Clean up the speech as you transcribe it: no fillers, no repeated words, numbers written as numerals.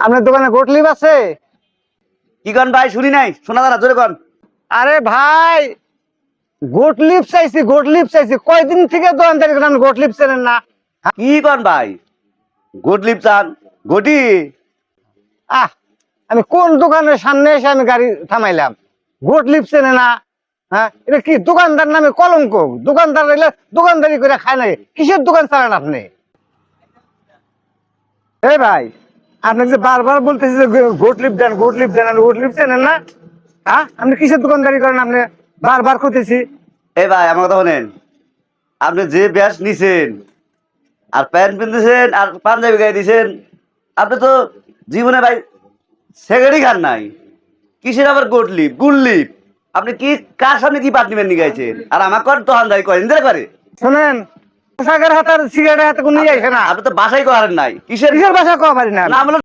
আপনার দোকানে গোটলিপ আছে? কি কন ভাই শুনি নাই, শোনা দাঁড়া জোরে কন। আরে ভাই, গোটলিপ চাইছি, গোটলিপ চাইছি। কয়দিন থেকে দোকানদারি করেন, গোটলিপ চেনেন না? কি কন ভাই, গোটলিপ চান? ঘটি আহ, আমি কোন দোকানের সামনে এসে আমি গাড়ি থামাইলাম? গোটলিপ চেনে না? হ্যাঁ, এটা কি দোকানদার নামে কলঙ্ক? দোকানদার এলে দোকানদারি করে খায় না। কিসের দোকান চালান আপনি? এই ভাই, আপনাকে যে বারবার বলতেছি যে গোটলিপ দেন, গোটলিপ দেন, আর গোটলিপ চেনেন না? হ্যাঁ, আপনি কিসের দোকানদারি করেন? আপনি বারবার করতেছি। এই ভাই আমার কথা শোনেন, আপনি যে ব্যাস নিছেন আর প্যান্ট পিনতেছেন আর পাঞ্জাবি গায়ে দিছেন, আপনি তো জীবনে ভাই সেকেন্ডই খান নাই। কিসের আবার গোটলিপ গুললিপ? আপনি কি কার সামনে কি পাট নিবেন গাইছেন? আর আমার কর তো হান্দাই করেন করে। শোনেন, পোশাকের হাতে আর সিগারেটের হাতে কোনো নিয়ে আসে না। আপনি তো বাসাই করেন নাই, কিসের কিসের ভাষা কওয়া পারি না? না